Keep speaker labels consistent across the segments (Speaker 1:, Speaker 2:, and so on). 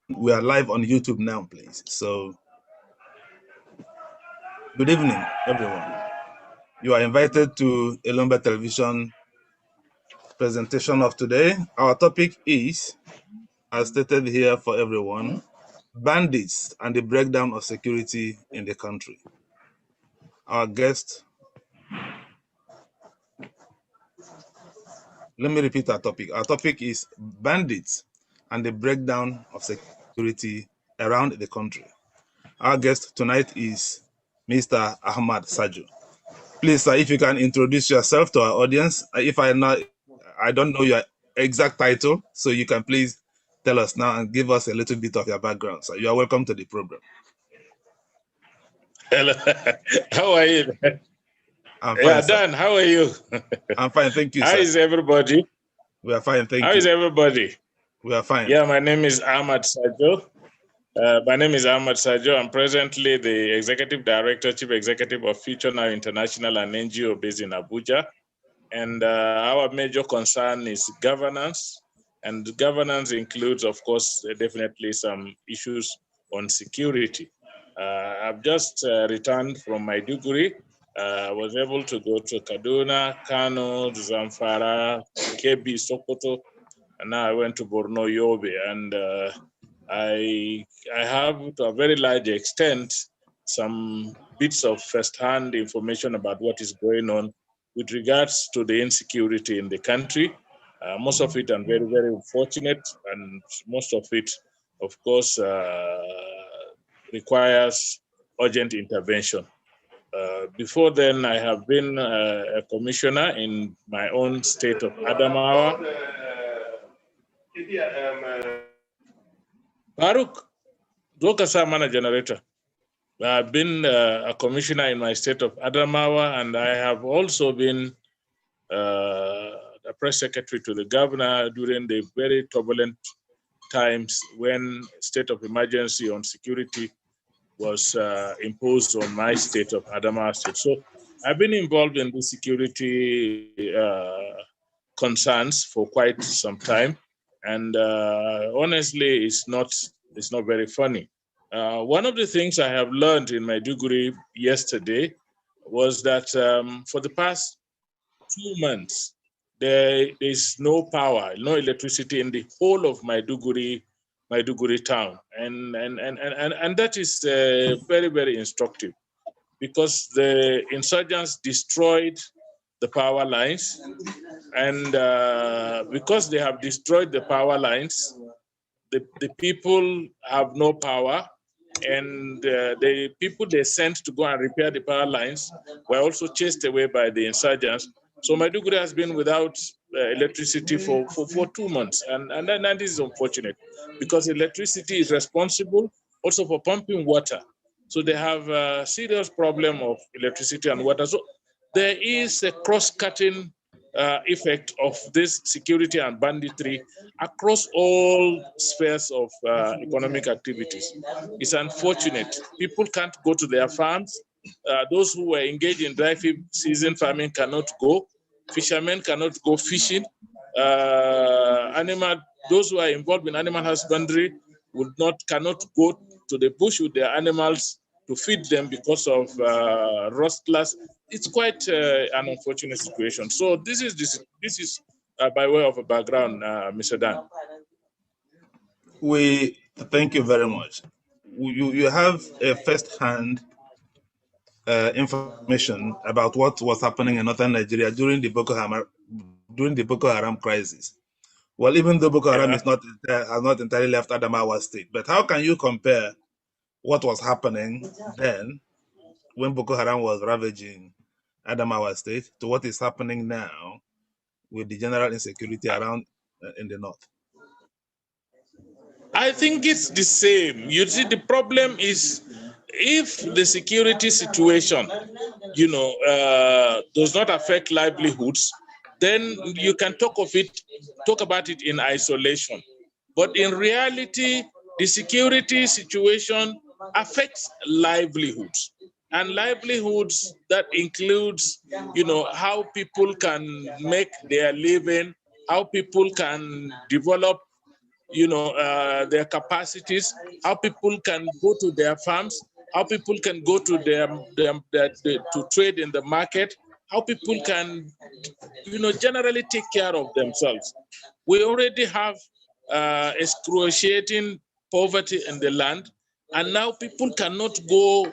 Speaker 1: we are live on YouTube now, please. So, good evening, everyone. You are invited to Elomba Television presentation of today. Our topic is, as stated here for everyone, bandits and the breakdown of security in the country. Our guest, let me repeat our topic. Our topic is bandits and the breakdown of security around the country. Our guest tonight is Mr. Ahmad Sajoh. Please, sir, if you can introduce yourself to our audience. If I don't know your exact title, so you can please tell us now and give us a little bit of your background. So you are welcome to the program.
Speaker 2: Hello, how are you?
Speaker 1: I'm fine, sir.
Speaker 2: Dan, how are you?
Speaker 1: I'm fine, thank you,
Speaker 2: How
Speaker 1: sir.
Speaker 2: is everybody?
Speaker 1: We are fine, thank you.
Speaker 2: How is everybody?
Speaker 1: We are fine.
Speaker 2: Yeah, my name is Ahmad Sajoh. I'm presently the Executive Director, Chief Executive of Future Now International, an NGO based in Abuja. And our major concern is governance. And governance includes, of course, definitely some issues on security. I've just returned from Maiduguri. I was able to go to Kaduna, Kano, Zamfara, Kebbi, Sokoto, and now I went to Borno, Yobe, and I have, to a very large extent, some bits of first-hand information about what is going on with regards to the insecurity in the country. Most of it, I'm very, very fortunate, and most of it, of course, requires urgent intervention. Before then, I have been a commissioner in my own state of Adamawa. Farooq, go ka sa mana generator. I've been a commissioner in my state of Adamawa, and I have also been a press secretary to the governor during the very turbulent times when state of emergency on security was imposed on my state of Adamawa State. So I've been involved in the security concerns for quite some time, and honestly, it's not very funny. One of the things I have learned in Maiduguri yesterday was that for the past 2 months, there is no power, no electricity in the whole of Maiduguri town, and that is very, very instructive, because the insurgents destroyed the power lines, and because they have destroyed the power lines, the people have no power, and the people they sent to go and repair the power lines were also chased away by the insurgents. So Maiduguri has been without electricity for 2 months, and that is unfortunate, because electricity is responsible also for pumping water. So they have a serious problem of electricity and water. So there is a cross-cutting effect of this security and banditry across all spheres of economic activities. It's unfortunate. People can't go to their farms. Those who were engaged in dry season farming cannot go. Fishermen cannot go fishing. Those who are involved in animal husbandry cannot go to the bush with their animals to feed them because of rustlers. It's quite an unfortunate situation. So this is by way of a background, Mr. Dan.
Speaker 1: We thank you very much. You have a first-hand information about what was happening in northern Nigeria during the Boko Haram crisis. Well, even though Boko Haram has not entirely left Adamawa State, but how can you compare what was happening then, when Boko Haram was ravaging Adamawa State, to what is happening now with the general insecurity around in the north?
Speaker 2: I think it's the same. You see, the problem is, if the security situation, does not affect livelihoods, then you can talk about it in isolation. But in reality, the security situation affects livelihoods. And livelihoods, that includes, how people can make their living, how people can develop their capacities, how people can go to their farms, how people can go to to trade in the market, how people can, generally take care of themselves. We already have excruciating poverty in the land, and now people cannot go,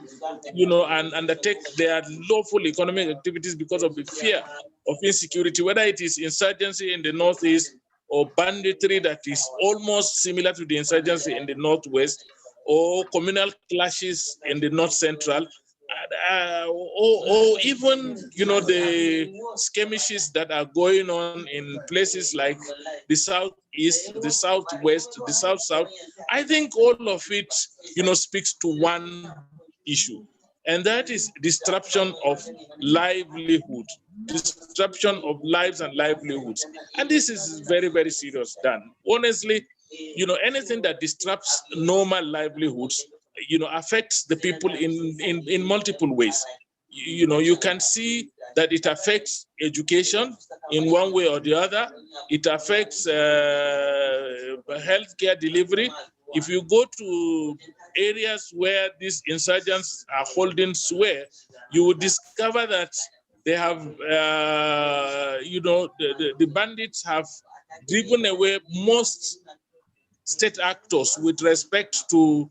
Speaker 2: and undertake their lawful economic activities because of the fear of insecurity, whether it is insurgency in the northeast or banditry that is almost similar to the insurgency in the northwest, or communal clashes in the north central, or even the skirmishes that are going on in places like the southeast, the southwest, the south. I think all of it speaks to one issue, and that is disruption of livelihood, disruption of lives and livelihoods. And this is very, very serious, Dan. Honestly, anything that disrupts normal livelihoods, affects the people in multiple ways. You can see that it affects education in one way or the other. It affects healthcare delivery. If you go to areas where these insurgents are holding sway, you will discover that they have, the bandits have driven away most state actors with respect to,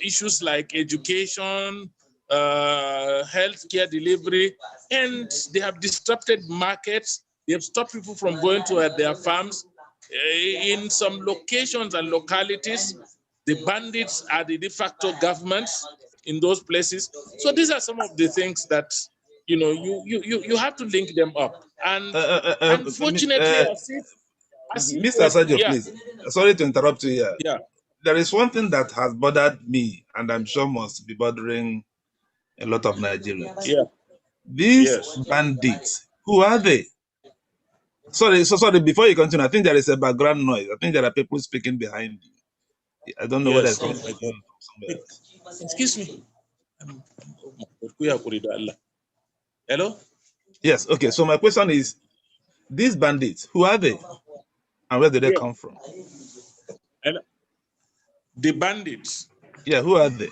Speaker 2: issues like education, healthcare delivery, and they have disrupted markets. They have stopped people from going to their farms. In some locations and localities, the bandits are the de facto governments in those places. So these are some of the things that you have to link them up. And unfortunately,
Speaker 1: Mr. Sajoh,
Speaker 2: yeah,
Speaker 1: please. Sorry to interrupt you here.
Speaker 2: yeah.
Speaker 1: There is one thing that has bothered me, and I'm sure must be bothering a lot of Nigerians.
Speaker 2: Yeah.
Speaker 1: These
Speaker 2: Yes.
Speaker 1: bandits, who are they? Sorry, before you continue, I think there is a background noise. I think there are people speaking behind you. I don't know whether it's
Speaker 2: Yes.
Speaker 1: coming from you or from somewhere else.
Speaker 2: Excuse me. Hello?
Speaker 1: Yes, okay. So my question is, these bandits, who are they? And where do they
Speaker 2: Yeah.
Speaker 1: come from?
Speaker 2: Hello? The bandits.
Speaker 1: Yeah, who are they?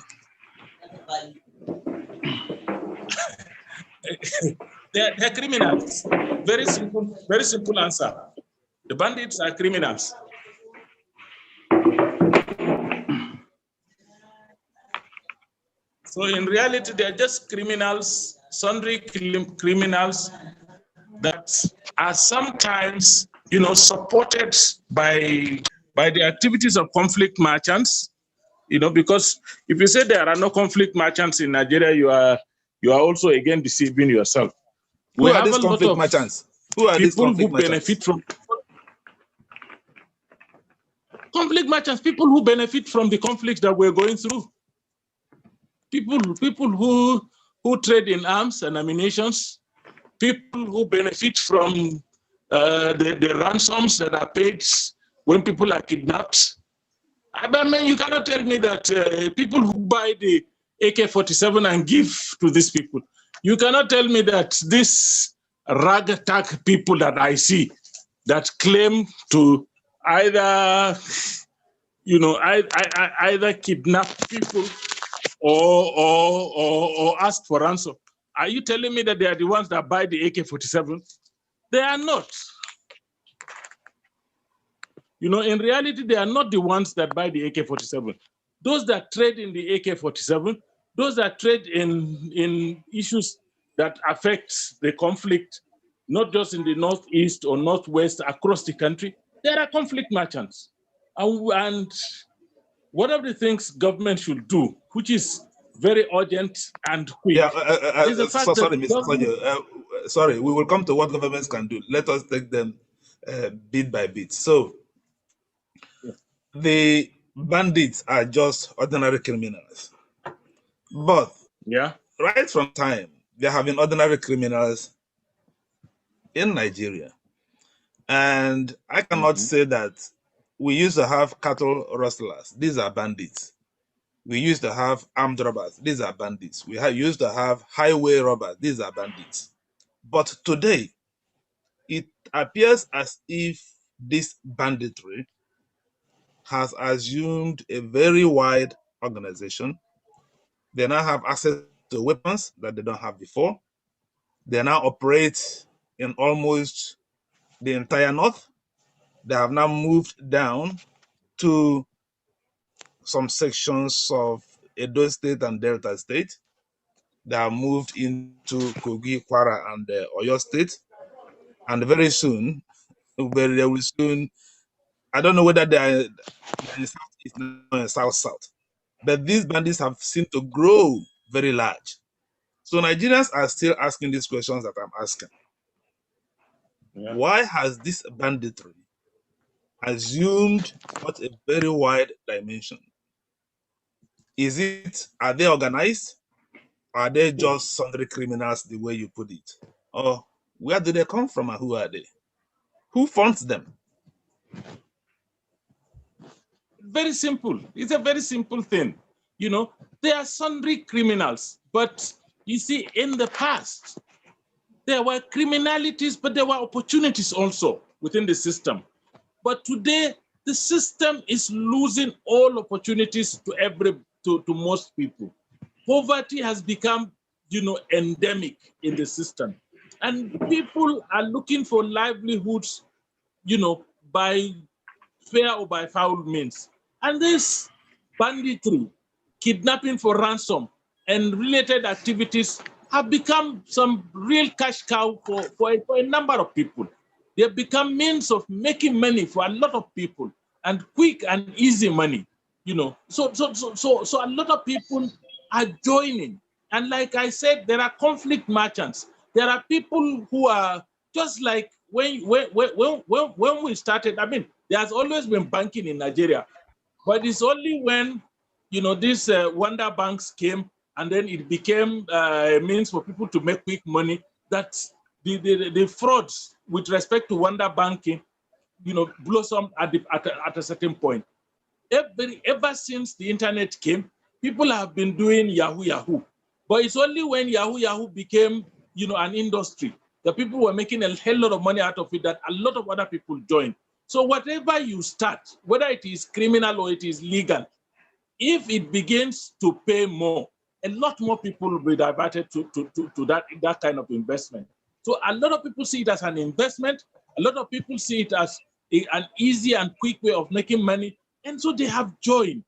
Speaker 2: They're criminals. Very simple answer. The bandits are criminals. So in reality, they're just criminals, sundry criminals that are sometimes, supported by the activities of conflict merchants. Because if you say there are no conflict merchants in Nigeria, you are also again deceiving yourself.
Speaker 1: Who are these conflict merchants? Who are these
Speaker 2: people who
Speaker 1: conflict merchants?
Speaker 2: benefit from conflict merchants, people who benefit from the conflicts that we're going through. People who trade in arms and ammunitions, people who benefit from the ransoms that are paid when people are kidnapped. I mean, you cannot tell me that people who buy the AK-47 and give to these people, you cannot tell me that these ragtag people that I see that claim to either, either kidnap people or ask for ransom. Are you telling me that they are the ones that buy the AK-47? They are not. In reality, they are not the ones that buy the AK-47. Those that trade in the AK-47, those that trade in issues that affect the conflict, not just in the northeast or northwest, across the country, there are conflict merchants. And one of the things government should do, which is very urgent and quick, is the fact
Speaker 1: sorry,
Speaker 2: that
Speaker 1: Mr. Sajoh, sorry, we will come to what governments can do. Let us take them bit by bit. So, the bandits are just ordinary criminals. But right from time, there have been ordinary criminals in Nigeria. And I cannot say that we used to have cattle rustlers. These are bandits. We used to have armed robbers. These are bandits. We used to have highway robbers. These are bandits. But today, it appears as if this banditry has assumed a very wide organization. They now have access to weapons that they don't have before. They now operate in almost the entire north. They have now moved down to some sections of Edo State and Delta State. They have moved into Kogi, Kwara, and Oyo State. And very soon, they will soon, I don't know whether they are in Southeast or in South. But these bandits have seemed to grow very large. So Nigerians are still asking these questions that I'm asking.
Speaker 2: Yeah.
Speaker 1: Why has this banditry assumed such a very wide dimension? Are they organized? Or are they just sundry criminals the way you put it? Or where do they come from and who are they? Who funds them?
Speaker 3: Very simple. It's a very simple thing. You know, they are sundry criminals. But you see, in the past, there were criminalities, but there were opportunities also within the system. But today, the system is losing all opportunities to most people. Poverty has become, endemic in the system. And people are looking for livelihoods, by fair or by foul means. And this banditry, kidnapping for ransom, and related activities have become some real cash cow for a number of people. They have become means of making money for a lot of people, and quick and easy money. So a lot of people are joining. And like I said, there are conflict merchants. There are people who are just like when we started. I mean, there has always been banking in Nigeria, but it's only when these wonder banks came, and then it became a means for people to make quick money, that the frauds with respect to wonder banking, blossomed at a certain point. Ever since the internet came, people have been doing Yahoo Yahoo. But it's only when Yahoo Yahoo became, an industry, that people were making a hell lot of money out of it, that a lot of other people joined. So whatever you start, whether it is criminal or it is legal, if it begins to pay more, a lot more people will be diverted to that kind of investment. So a lot of people see it as an investment. A lot of people see it as an easy and quick way of making money. And so they have joined,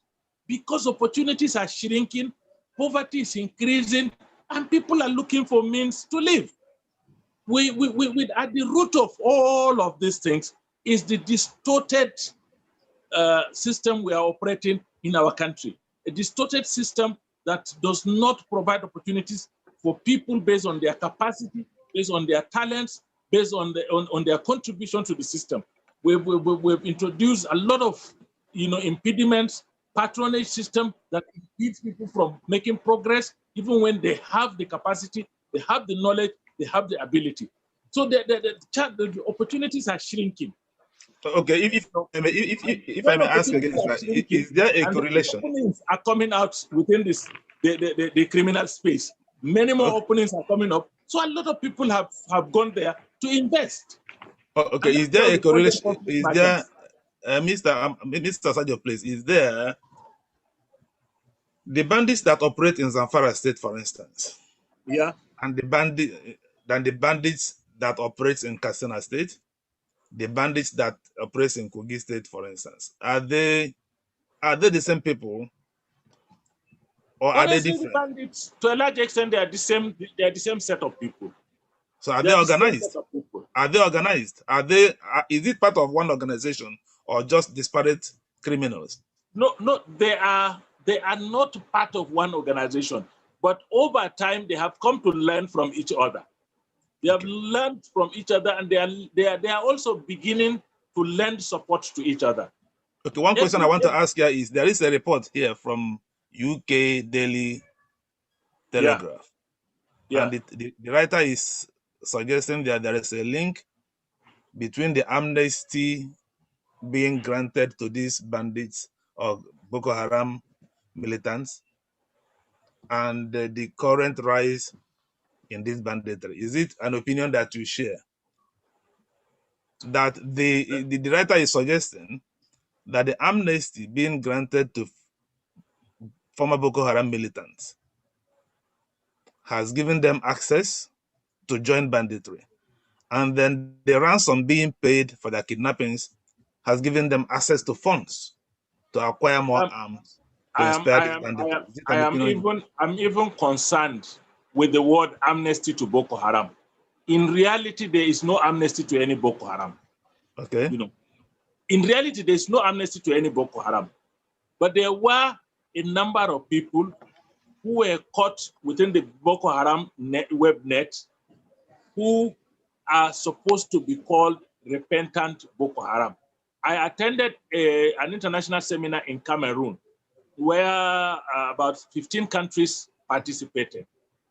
Speaker 3: because opportunities are shrinking, poverty is increasing, and people are looking for means to live. At the root of all of these things is the distorted system we are operating in our country. A distorted system that does not provide opportunities for people based on their capacity, based on their talents, based on their contribution to the system. We've introduced a lot of impediments, patronage system that impedes people from making progress, even when they have the capacity, they have the knowledge, they have the ability. So the opportunities are shrinking.
Speaker 1: Okay, if I may ask again, is there a correlation?
Speaker 3: Openings are coming out within the criminal space. Many more openings are coming up. So a lot of people have gone there to invest.
Speaker 1: Okay, is there a correlation? Is there, Mr. Sajoh, please, is there the bandits that operate in Zamfara State, for instance?
Speaker 3: Yeah.
Speaker 1: And the bandits that operate in Katsina State, the bandits that operate in Kogi State, for instance, are they the same people, or
Speaker 3: Honestly,
Speaker 1: are they different?
Speaker 3: the bandits, to a large extent, they are the same set of people.
Speaker 1: So are they organized? Are they organized? Is it part of one organization or just disparate criminals?
Speaker 3: No, they are not part of one organization, but over time they have come to learn from each other. They have learned from each other, and they are also beginning to lend support to each other.
Speaker 1: Okay, one question I want to ask here is, there is a report here from UK Daily Telegraph.
Speaker 3: Yeah.
Speaker 1: And the writer is suggesting that there is a link between the amnesty being granted to these bandits or Boko Haram militants and the current rise in this banditry. Is it an opinion that you share? That the writer is suggesting that the amnesty being granted to former Boko Haram militants has given them access to join banditry. And then the ransom being paid for their kidnappings has given them access to funds to acquire more arms to inspire this banditry. Is it an opinion?
Speaker 3: I'm even concerned with the word amnesty to Boko Haram. In reality, there is no amnesty to any Boko Haram.
Speaker 1: Okay.
Speaker 3: You know, in reality, there is no amnesty to any Boko Haram. But there were a number of people who were caught within the Boko Haram web net who are supposed to be called repentant Boko Haram. I attended an international seminar in Cameroon where about 15 countries participated.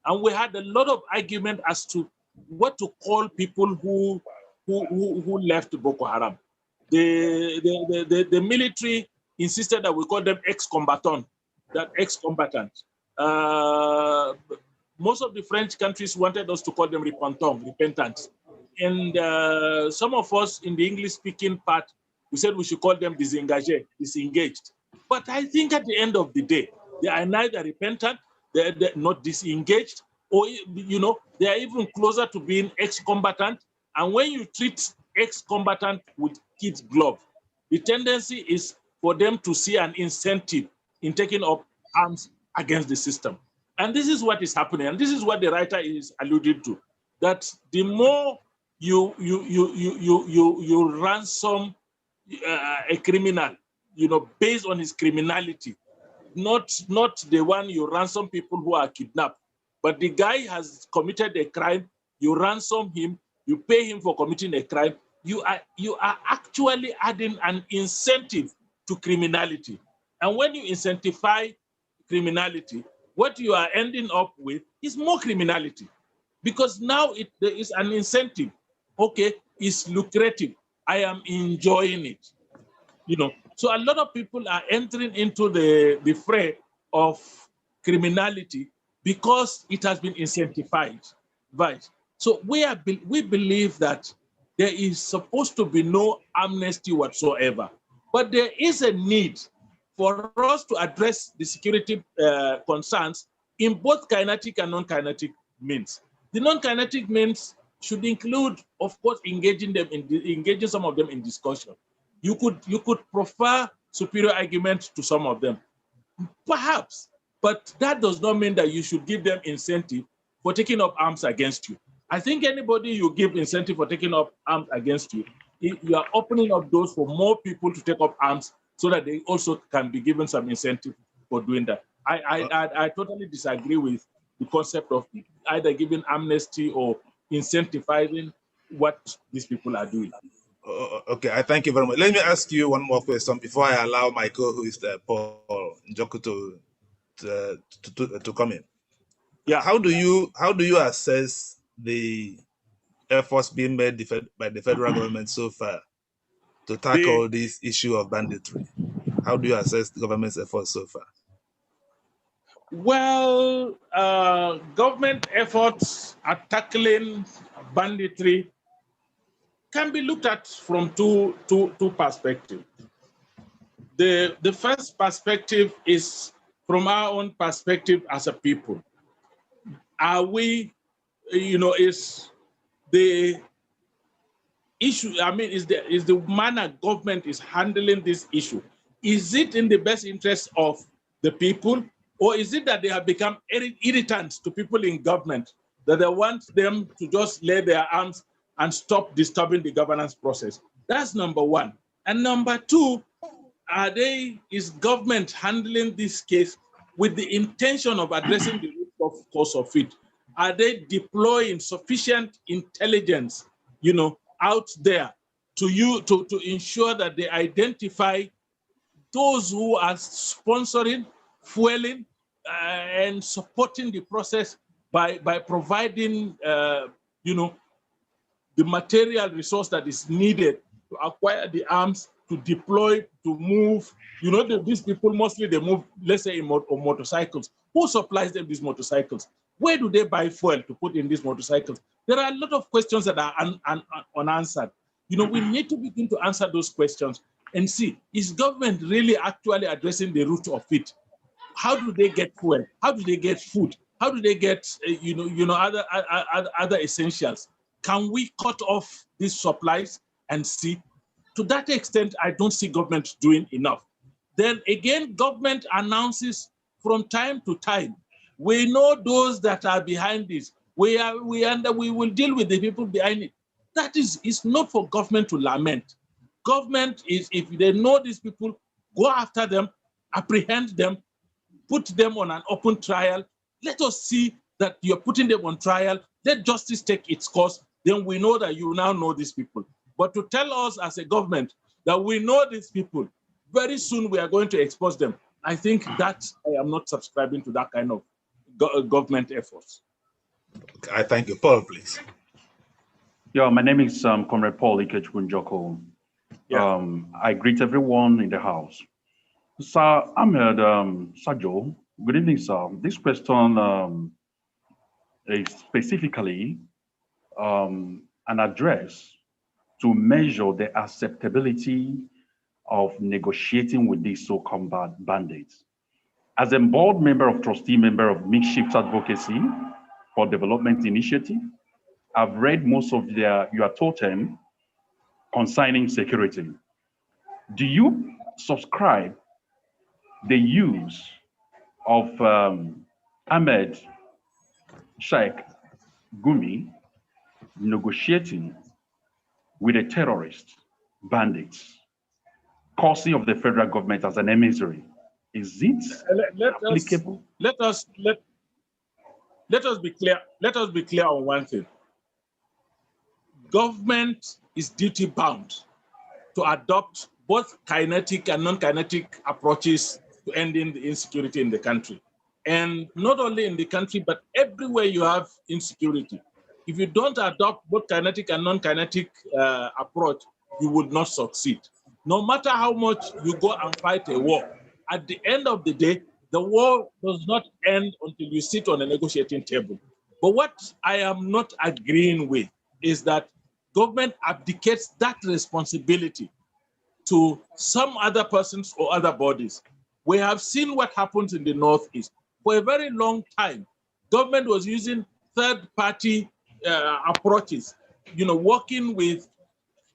Speaker 3: And we had a lot of argument as to what to call people who left Boko Haram. The military insisted that we call them ex-combatant, most of the French countries wanted us to call them repentant. And some of us in the English-speaking part, we said we should call them disengaged. But I think at the end of the day, they are neither repentant, they're not disengaged, or they are even closer to being ex-combatant. And when you treat ex-combatant with kid glove, the tendency is for them to see an incentive in taking up arms against the system. And this is what is happening, and this is what the writer is alluding to, that the more you ransom a criminal, based on his criminality, not the one you ransom people who are kidnapped, but the guy has committed a crime, you ransom him, you pay him for committing a crime, you are actually adding an incentive to criminality. And when you incentivize criminality, what you are ending up with is more criminality, because now there is an incentive. Okay, it's lucrative. I am enjoying it. So a lot of people are entering into the fray of criminality because it has been incentivized. Right. So we believe that there is supposed to be no amnesty whatsoever, but there is a need for us to address the security concerns in both kinetic and non-kinetic means. The non-kinetic means should include, of course, engaging some of them in discussion. You could prefer superior arguments to some of them, perhaps, but that does not mean that you should give them incentive for taking up arms against you. I think anybody you give incentive for taking up arms against you, you are opening up doors for more people to take up arms, so that they also can be given some incentive for doing that. I totally disagree with the concept of either giving amnesty or incentivizing what these people are doing.
Speaker 1: Okay, I thank you very much. Let me ask you one more question before I allow my co-host Paul Njoku to come in.
Speaker 3: Yeah.
Speaker 1: How do you assess the efforts being made by the federal government so far to tackle this issue of banditry? How do you assess the government's efforts so far?
Speaker 3: Well, government efforts at tackling banditry can be looked at from two perspectives. The first perspective is from our own perspective as a people. Are we, is the issue, is the manner government is handling this issue, is it in the best interest of the people, or is it that they have become irritant to people in government, that they want them to just lay their arms and stop disturbing the governance process? That's number one. And number two, is government handling this case with the intention of addressing the root cause of it? Are they deploying sufficient intelligence, out there to ensure that they identify those who are sponsoring, fueling, and supporting the process by providing, the material resource that is needed to acquire the arms, to deploy, to move. These people mostly they move, let's say, on motorcycles. Who supplies them these motorcycles? Where do they buy fuel to put in these motorcycles? There are a lot of questions that are unanswered. We need to begin to answer those questions. and see, is government really actually addressing the root of it? How do they get fuel? How do they get food? How do they get other essentials? Can we cut off these supplies and see? To that extent, I don't see government doing enough. Then again, government announces from time to time. We know those that are behind this. We will deal with the people behind it. That is not for government to lament. Government is, if they know these people, go after them, apprehend them, put them on an open trial. Let us see that you're putting them on trial. Let justice take its course. Then we know that you now know these people. But to tell us as a government that we know these people, very soon we are going to expose them, I think that I am not subscribing to that kind of government efforts.
Speaker 1: I thank you. Paul, please.
Speaker 4: Yeah, my name is Comrade Paul Ikechukwu.
Speaker 3: Yeah.
Speaker 4: I greet everyone in the house. Sir Ahmad Sajoh, good evening, sir. This question is specifically an address to measure the acceptability of negotiating with these so-called bandits. As a board member of trustee member of Makeshift Advocacy for Development Initiative, I've read most of your totem concerning security. Do you subscribe the use of Ahmed Sheikh Gumi negotiating with a terrorist bandits, causing of the federal government as an emissary? Is it applicable?
Speaker 3: Let us be clear. Let us be clear on one thing. Government is duty bound to adopt both kinetic and non-kinetic approaches to ending the insecurity in the country. And not only in the country, but everywhere you have insecurity. If you don't adopt both kinetic and non-kinetic approach, you would not succeed. No matter how much you go and fight a war, at the end of the day, the war does not end until you sit on a negotiating table. But what I am not agreeing with is that government abdicates that responsibility to some other persons or other bodies. We have seen what happens in the Northeast. For a very long time, government was using third-party approaches, working with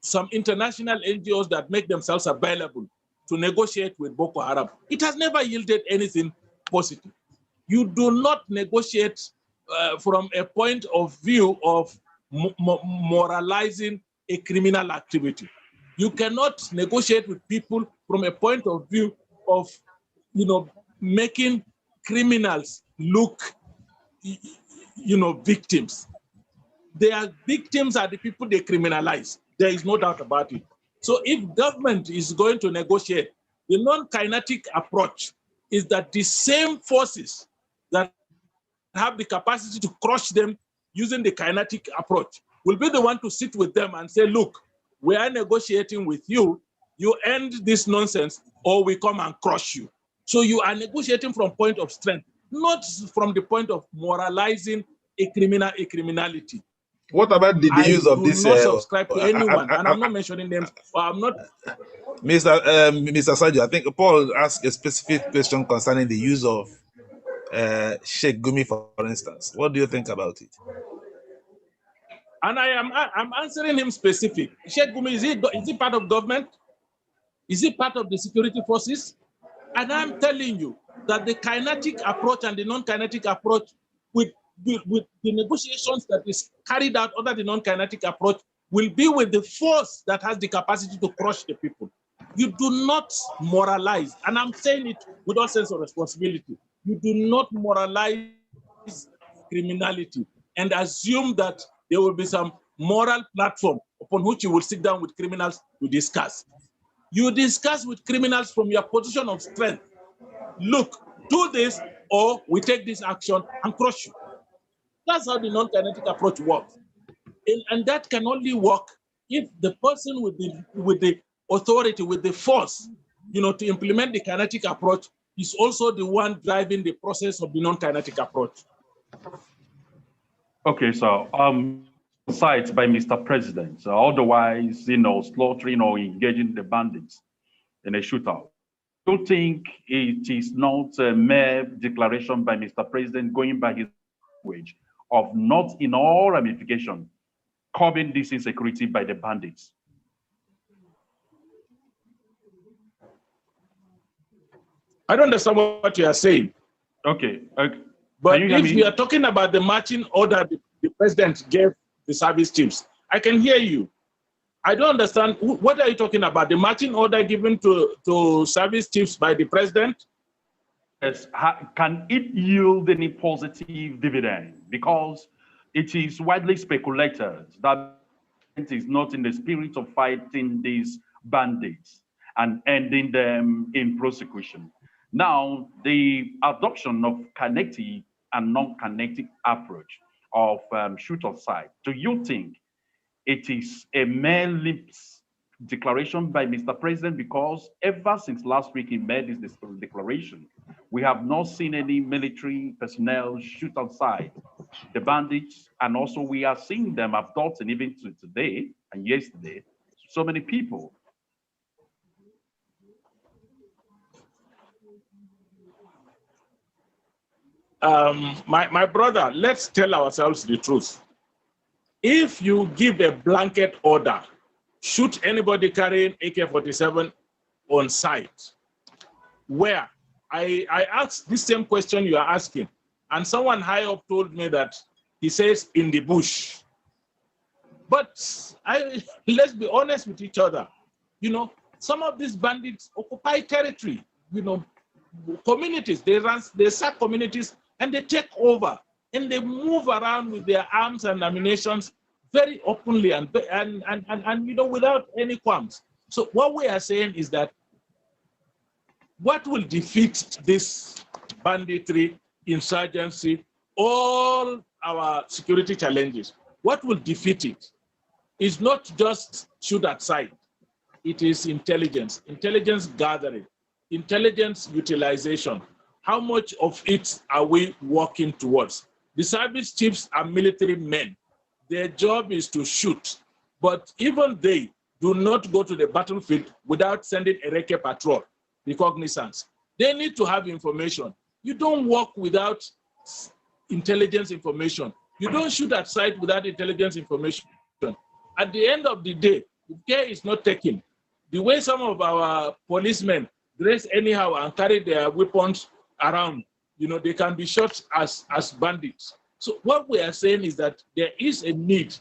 Speaker 3: some international NGOs that make themselves available to negotiate with Boko Haram. It has never yielded anything positive. You do not negotiate from a point of view of moralizing a criminal activity. You cannot negotiate with people from a point of view of, making criminals look, victims. Their victims are the people they criminalize. There is no doubt about it. So if government is going to negotiate, the non-kinetic approach is that the same forces that have the capacity to crush them using the kinetic approach will be the one to sit with them and say, look, we are negotiating with you, you end this nonsense or we come and crush you. So you are negotiating from point of strength, not from the point of moralizing a criminality.
Speaker 1: What about the use of this?
Speaker 3: I do not subscribe to anyone, and I'm not mentioning names. I'm not.
Speaker 1: Mr. Sajoh, I think Paul asked a specific question concerning the use of Sheikh Gumi, for instance. What do you think about it?
Speaker 3: And I'm answering him specific. Sheikh Gumi, is he part of government? Is he part of the security forces? And I'm telling you that the kinetic approach and the non-kinetic approach with the negotiations that is carried out under the non-kinetic approach will be with the force that has the capacity to crush the people. You do not moralize, and I'm saying it with all sense of responsibility. You do not moralize criminality and assume that there will be some moral platform upon which you will sit down with criminals to discuss. You discuss with criminals from your position of strength. Look, do this, or we take this action and crush you. That's how the non-kinetic approach works. And that can only work if the person with the authority, with the force, to implement the kinetic approach is also the one driving the process of the non-kinetic approach.
Speaker 4: Okay, so sites by Mr. President, otherwise, slaughtering or engaging the bandits. in a shootout. Do you think it is not a mere declaration by Mr. President going by his language of not in all ramification curbing this insecurity by the bandits?
Speaker 3: I don't understand what you are saying.
Speaker 4: Okay.
Speaker 3: But if we are talking about the marching order the president gave the service chiefs, I can hear you. I don't understand. What are you talking about? The marching order given to service chiefs by the president?
Speaker 4: Yes. Can it yield any positive dividend? Because it is widely speculated that it is not in the spirit of fighting these bandits and ending them in prosecution. Now, the adoption of kinetic and non-kinetic approach of shoot on sight, do you think it is a mere lips declaration by Mr. President? Because ever since last week he made this declaration, we have not seen any military personnel shoot on sight the bandits, and also we are seeing them abducting even to today and yesterday so many people.
Speaker 3: My brother, let's tell ourselves the truth. If you give a blanket order, shoot anybody carrying AK-47 on site, where? I asked this same question you are asking, and someone high up told me that he says in the bush. But let's be honest with each other. You know, some of these bandits occupy territory, you know, communities, they sack communities and they take over and they move around with their arms and ammunition very openly and you know, without any qualms. So what we are saying is that what will defeat this banditry, insurgency, all our security challenges, what will defeat it is not just shoot at sight. It is intelligence gathering, intelligence utilization. How much of it are we working towards? The service chiefs are military men. Their job is to shoot, but even they do not go to the battlefield without sending a recce patrol, reconnaissance. They need to have information. You don't work without intelligence information. You don't shoot at sight without intelligence information. At the end of the day, if care is not taken, the way some of our policemen dress anyhow and carry their weapons around, you know, they can be shot as bandits. So what we are saying is that there is a need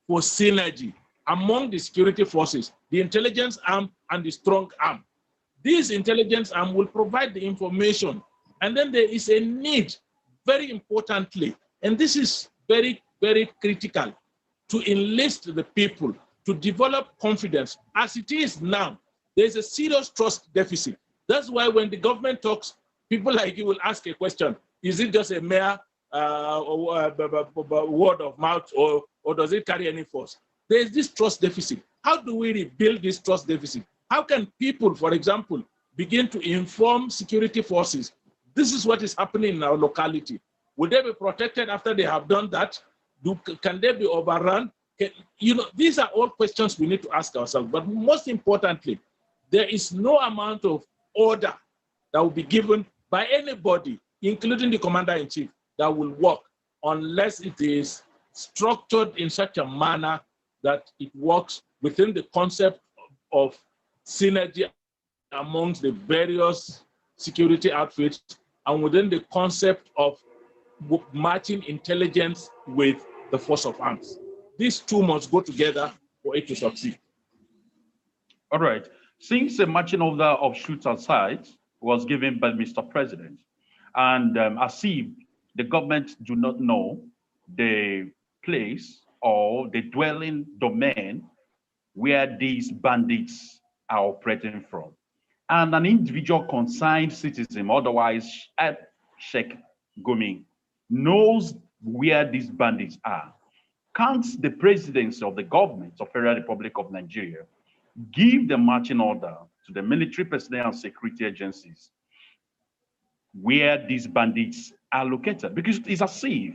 Speaker 3: for synergy among the security forces, the intelligence arm and the strong arm. This intelligence arm will provide the information. And then there is a need, very importantly, and this is very, very critical, to enlist the people, to develop confidence. As it is now, there's a serious trust deficit. That's why when the government talks, people like you will ask a question, is it just a mere word of mouth, or does it carry any force? There's this trust deficit. How do we rebuild this trust deficit? How can people, for example, begin to inform security forces? This is what is happening in our locality. Will they be protected after they have done that? Can they be overrun? You know, these are all questions we need to ask ourselves. But most importantly, there is no amount of order that will be given by anybody, including the commander-in-chief, that will work unless it is structured in such a manner that it works within the concept of synergy amongst the various security outfits and within the concept of matching intelligence with the force of arms. These two must go together for it to succeed.
Speaker 4: All right. Since the marching order of shoot aside was given by Mr. President, and as if the government do not know the place or the dwelling domain where these bandits are operating from, and an individual concerned citizen, otherwise Sheikh Gumi, knows where these bandits are, can't the presidency of the government of Federal Republic of Nigeria give the marching order to the military personnel and security agencies where these bandits are located? Because it's as if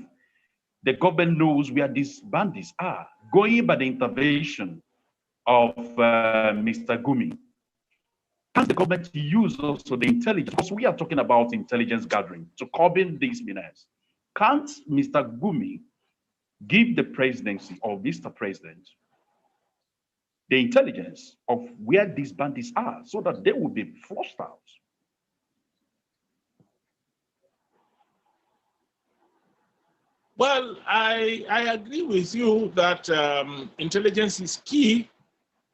Speaker 4: the government knows where these bandits are, going by the intervention of Mr. Gumi. can the government use also the intelligence? Because we are talking about intelligence gathering to curb these menace. Can't Mr. Gumi give the presidency or Mr. President the intelligence of where these bandits are so that they will be flushed out?
Speaker 3: Well, I agree with you that intelligence is key,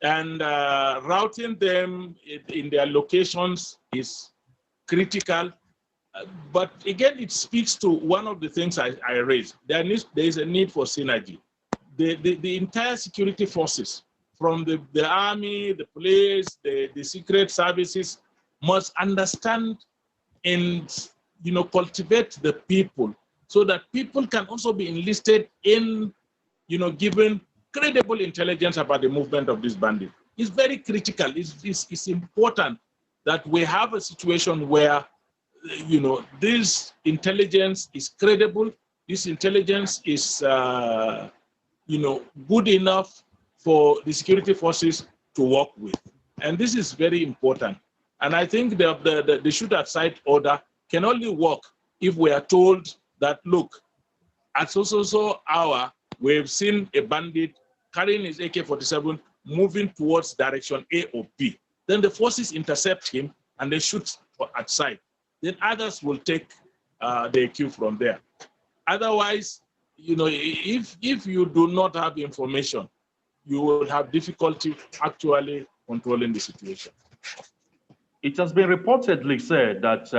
Speaker 3: and routing them in their locations is critical. But again, it speaks to one of the things I raised. There is a need for synergy. The entire security forces, from the army, the police, the secret services, must understand and cultivate the people, so that people can also be enlisted in, given credible intelligence about the movement of this bandit. It's very critical. It's important that we have a situation where, this intelligence is credible. This intelligence is, good enough for the security forces to work with. And this is very important. And I think the shoot-at-sight order can only work if we are told that, look, at so hour, we've seen a bandit carrying his AK-47 moving towards direction A or B. Then the forces intercept him and they shoot at sight. Then others will take the cue from there. Otherwise, if you do not have information, you will have difficulty actually controlling the situation.
Speaker 4: It has been reportedly said that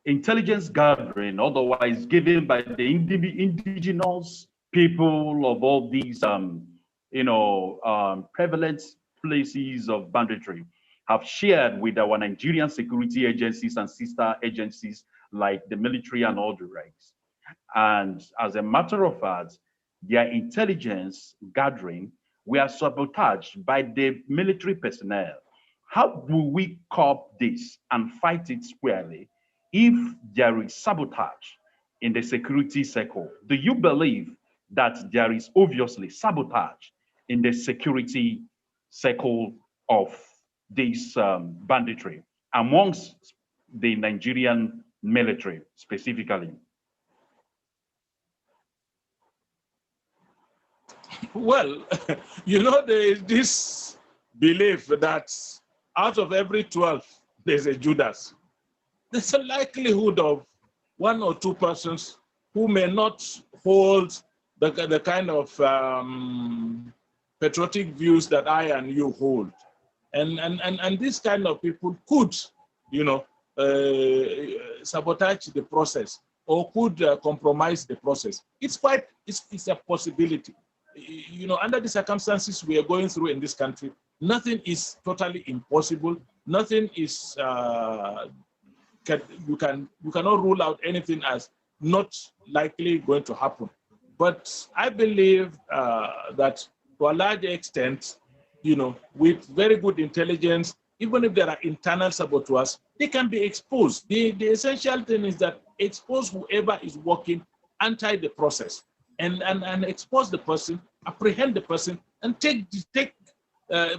Speaker 4: intelligence gathering, otherwise given by the indigenous people of all these, prevalent places of banditry, have shared with our Nigerian security agencies and sister agencies like the military and all the ranks. And as a matter of fact, their intelligence gathering were sabotaged by the military personnel. How do we curb this and fight it squarely if there is sabotage in the security circle? Do you believe that there is obviously sabotage in the security circle of this banditry amongst the Nigerian military specifically?
Speaker 3: Well, there is this belief that out of every 12, there's a Judas. There's a likelihood of one or two persons who may not hold the kind of patriotic views that I and you hold. And this kind of people could, sabotage the process or could compromise the process. It's a possibility. Under the circumstances we are going through in this country, nothing is totally impossible. Nothing is, you cannot rule out anything as not likely going to happen. But I believe that to a large extent, with very good intelligence, even if there are internal saboteurs, they can be exposed. The essential thing is that expose whoever is working anti the process and expose the person, apprehend the person, and take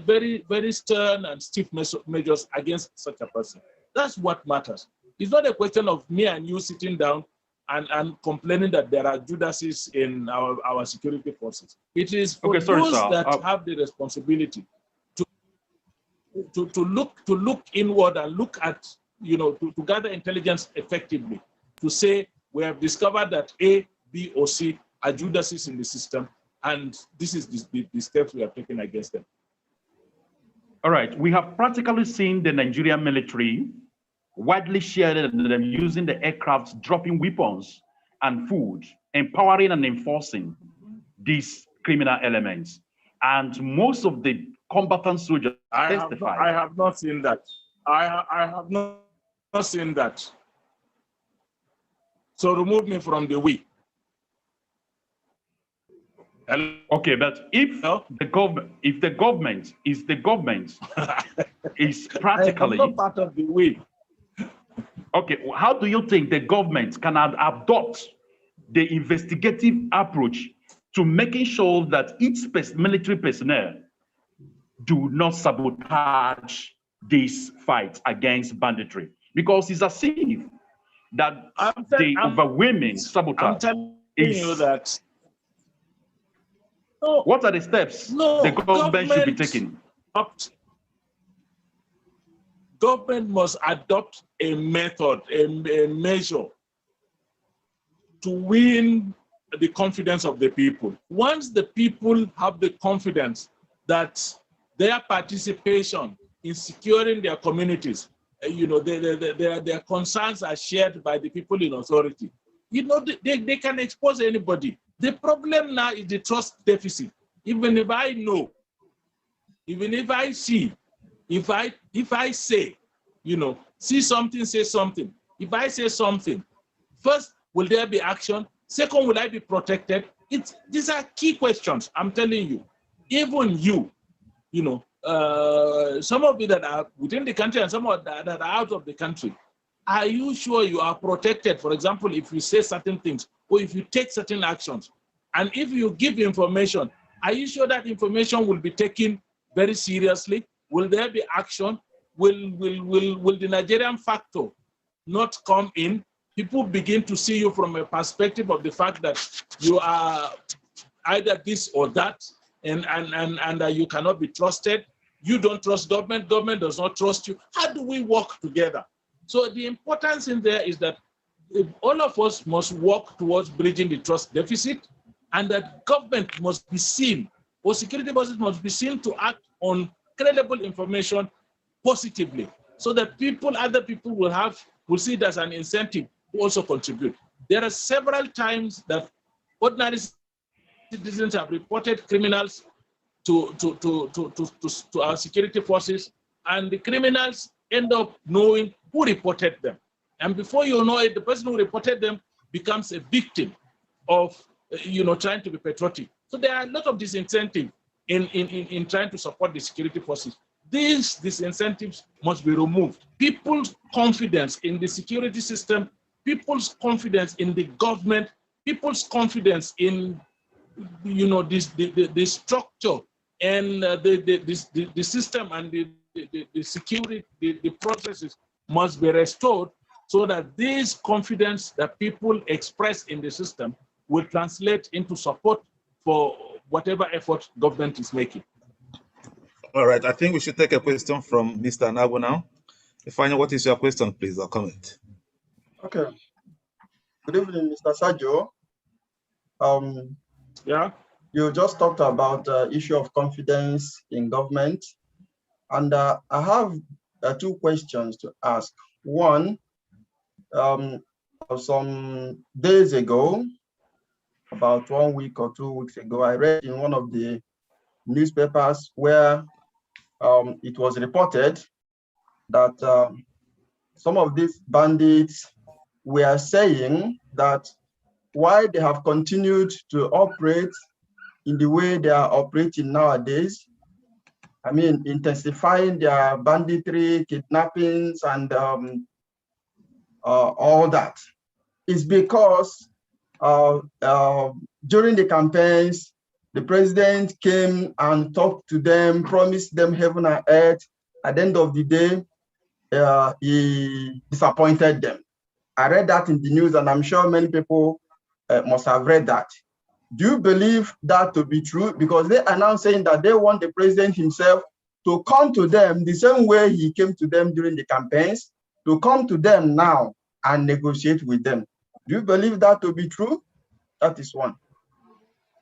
Speaker 3: very, very stern and stiff measures against such a person. That's what matters. It's not a question of me and you sitting down and complaining that there are Judases in our security forces. It is for those that have the responsibility to look inward and look at, to gather intelligence effectively, to say we have discovered that A, B, or C are Judases in the system, and this is the steps we have taken against them.
Speaker 4: All right, we have practically seen the Nigerian military widely shared them using the aircraft, dropping weapons and food, empowering and enforcing these criminal elements. And most of the combatant soldiers testified.
Speaker 3: I have not seen that. I have not seen that. So remove me from the we.
Speaker 4: Okay, but if the government is practically
Speaker 3: not part of the we.
Speaker 4: Okay, how do you think the government can adopt the investigative approach to making sure that its military personnel do not sabotage this fight against banditry? Because it's as if that the overwhelming sabotage is... What are the steps the government should be taking?
Speaker 3: Government must adopt a method, a measure to win the confidence of the people. Once the people have the confidence that their participation in securing their communities, their concerns are shared by the people in authority, they can expose anybody. The problem now is the trust deficit. Even if I know, even if I see, if I say, see something, say something. If I say something, first, will there be action? Second, will I be protected? These are key questions, I'm telling you. Even you, some of you that are within the country and some of that are out of the country, are you sure you are protected? For example, if you say certain things or if you take certain actions, and if you give information, are you sure that information will be taken very seriously? Will there be action? Will the Nigerian factor not come in? People begin to see you from a perspective of the fact that you are either this or that, and you cannot be trusted. You don't trust government, government does not trust you. How do we work together? So the importance in there is that all of us must work towards bridging the trust deficit, and that government must be seen, or security forces must be seen to act on credible information positively, so that other people will see it as an incentive to also contribute. There are several times that ordinary citizens have reported criminals to our security forces, and the criminals end up knowing who reported them. And before you know it, the person who reported them becomes a victim of trying to be patriotic. So there are a lot of disincentive in trying to support the security forces. These disincentives must be removed. People's confidence in the security system, people's confidence in the government, people's confidence in the structure and the system and the security, the processes must be restored, so that this confidence that people express in the system will translate into support for whatever effort government is making.
Speaker 1: All right, I think we should take a question from Mr. Nago now. Ifeanyi, what is your question, please, or comment?
Speaker 5: Okay. Good evening, Mr. Sajoh.
Speaker 3: Yeah.
Speaker 5: You just talked about the issue of confidence in government. And I have two questions to ask. One, some days ago, about 1 week or 2 weeks ago, I read in one of the newspapers where it was reported that some of these bandits were saying that why they have continued to operate in the way they are operating nowadays, I mean, intensifying their banditry, kidnappings, and all that, is because during the campaigns, the president came and talked to them, promised them heaven and earth. At the end of the day, he disappointed them. I read that in the news, and I'm sure many people must have read that. Do you believe that to be true? Because they are now saying that they want the president himself to come to them the same way he came to them during the campaigns, to come to them now and negotiate with them. Do you believe that to be true? That is one.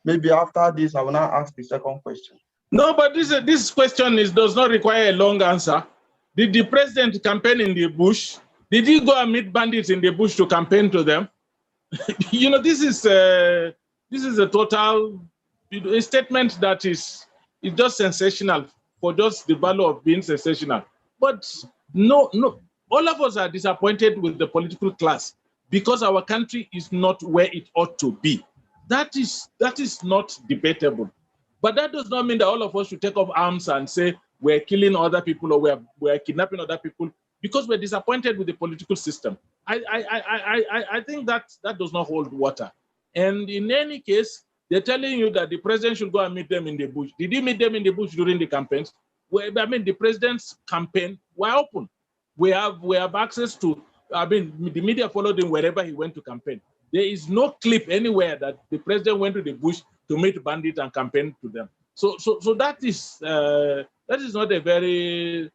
Speaker 5: Maybe after this, I will now ask the second question.
Speaker 3: No, but this question does not require a long answer. Did the president campaign in the bush? Did he go and meet bandits in the bush to campaign to them? This is a total a statement that is just sensational for just the value of being sensational. But no, all of us are disappointed with the political class because our country is not where it ought to be. That is not debatable. But that does not mean that all of us should take up arms and say we're killing other people or we're kidnapping other people because we're disappointed with the political system. I think that does not hold water. And in any case, they're telling you that the president should go and meet them in the bush. Did he meet them in the bush during the campaigns? I mean, the president's campaign were open. We have access to, I mean, the media followed him wherever he went to campaign. There is no clip anywhere that the president went to the bush to meet bandits and campaign to them. So that is not a very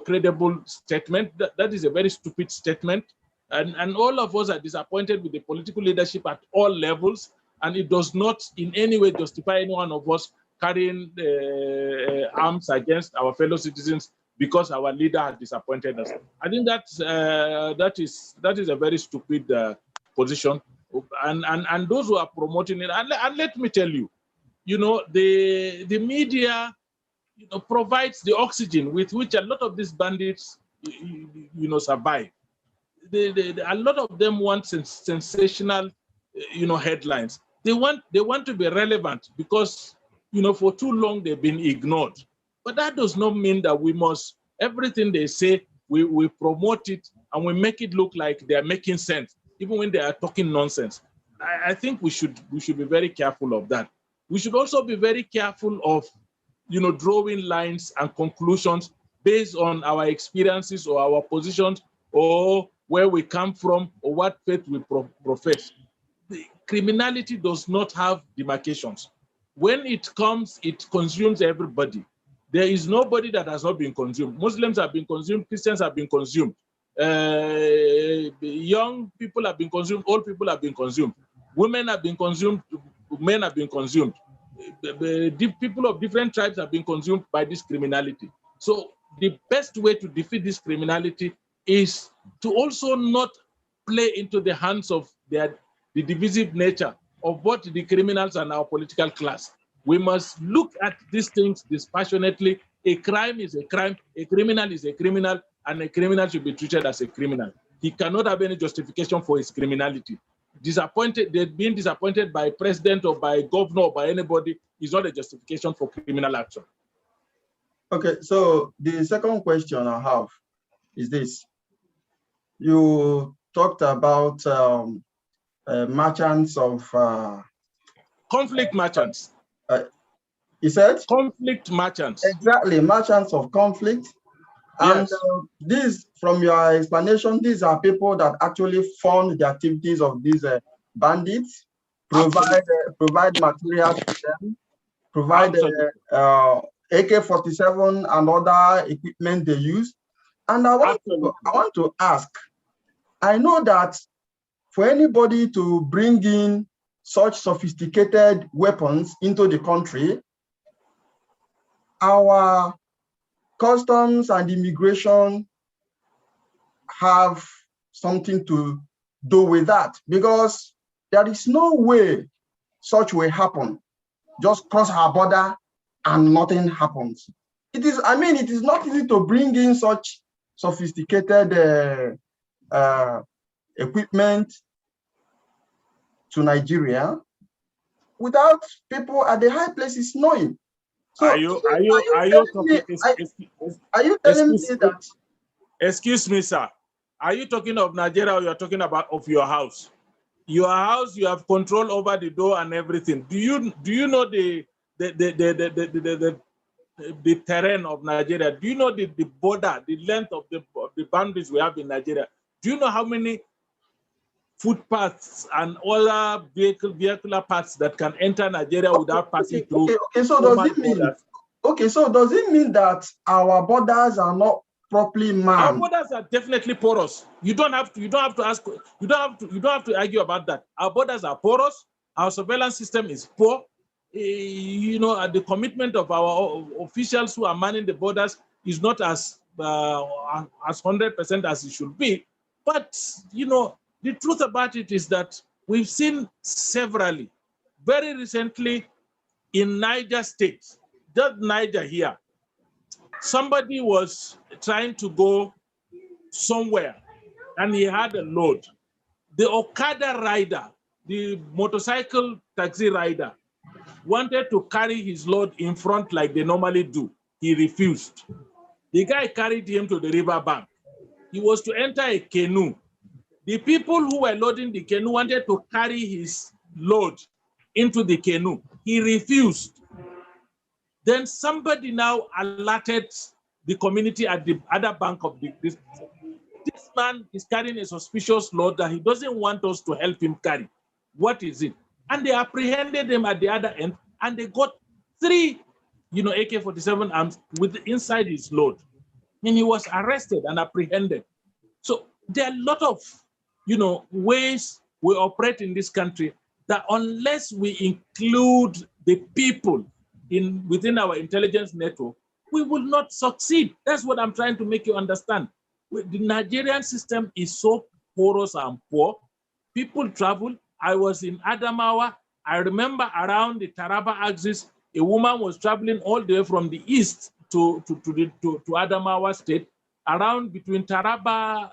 Speaker 3: credible statement. That is a very stupid statement, and all of us are disappointed with the political leadership at all levels, and it does not in any way justify any one of us carrying arms against our fellow citizens because our leader has disappointed us. I think that is a very stupid position, and those who are promoting it. And let me tell you, the media, provides the oxygen with which a lot of these bandits, survive. A lot of them want sensational, headlines. They want to be relevant because, for too long they've been ignored. But that does not mean that we must, everything they say, we promote it and we make it look like they are making sense, even when they are talking nonsense. I think we should be very careful of that. We should also be very careful of, drawing lines and conclusions based on our experiences or our positions or where we come from or what faith we profess. The criminality does not have demarcations. When it comes, it consumes everybody. There is nobody that has not been consumed. Muslims have been consumed, Christians have been consumed. Young people have been consumed, old people have been consumed. Women have been consumed, men have been consumed. The people of different tribes have been consumed by this criminality. So the best way to defeat this criminality is to also not play into the hands of the divisive nature of both the criminals and our political class. We must look at these things dispassionately. A crime is a crime, a criminal is a criminal, and a criminal should be treated as a criminal. He cannot have any justification for his criminality. Being disappointed by a president or by a governor or by anybody is not a justification for criminal action.
Speaker 5: Okay, so the second question I have is this. You talked about merchants of...
Speaker 3: conflict merchants.
Speaker 5: You said?
Speaker 3: Conflict merchants.
Speaker 5: Exactly, merchants of conflict. And
Speaker 3: Yes.
Speaker 5: These, from your explanation, these are people that actually fund the activities of these bandits, provide materials to them, provide AK-47 and other equipment they use. And I want to ask, I know that for anybody to bring in such sophisticated weapons into the country, our customs and immigration have something to do with that, because there is no way such will happen. Just cross our border and nothing happens. It is not easy to bring in such sophisticated equipment to Nigeria without people at the high places knowing. So
Speaker 3: are you
Speaker 5: telling me that?
Speaker 3: Excuse me, sir. Are you talking of Nigeria or you are talking about of your house? Your house, you have control over the door and everything. Do you know the terrain of Nigeria? Do you know the border, the length of the boundaries we have in Nigeria? Do you know how many footpaths and other vehicular paths that can enter Nigeria without passing through?
Speaker 5: So does it mean that our borders are not properly manned?
Speaker 3: Our borders are definitely porous. You don't have to argue about that. Our borders are porous. Our surveillance system is poor. The commitment of our officials who are manning the borders is not as 100% as it should be. But the truth about it is that we've seen severally, very recently in Niger State, just Niger here, somebody was trying to go somewhere and he had a load. The Okada rider, the motorcycle taxi rider, wanted to carry his load in front like they normally do. He refused. The guy carried him to the river bank. He was to enter a canoe. The people who were loading the canoe wanted to carry his load into the canoe. He refused. Then somebody now alerted the community at the other bank of this man is carrying a suspicious load that he doesn't want us to help him carry. What is it? And they apprehended him at the other end, and they got 3, AK-47 arms with inside his load. And he was arrested and apprehended. So there are a lot of, ways we operate in this country that unless we include the people within our intelligence network, we will not succeed. That's what I'm trying to make you understand. The Nigerian system is so porous and poor. People travel. I was in Adamawa. I remember around the Taraba axis, a woman was traveling all the way from the east to Adamawa state, around between Taraba,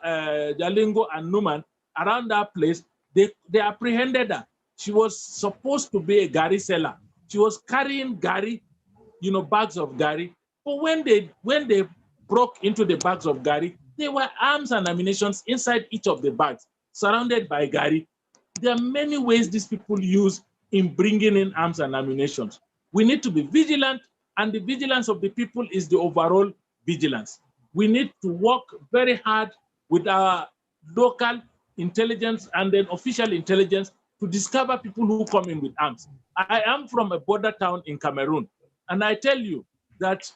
Speaker 3: Jalingo, and Numan. Around that place, they apprehended her. She was supposed to be a Gari seller. She was carrying Gari, bags of Gari. But when they broke into the bags of Gari, there were arms and ammunition inside each of the bags, surrounded by Gari. There are many ways these people use in bringing in arms and ammunition. We need to be vigilant, and the vigilance of the people is the overall vigilance. We need to work very hard with our local intelligence and then official intelligence to discover people who come in with arms. I am from a border town in Cameroon, and I tell you that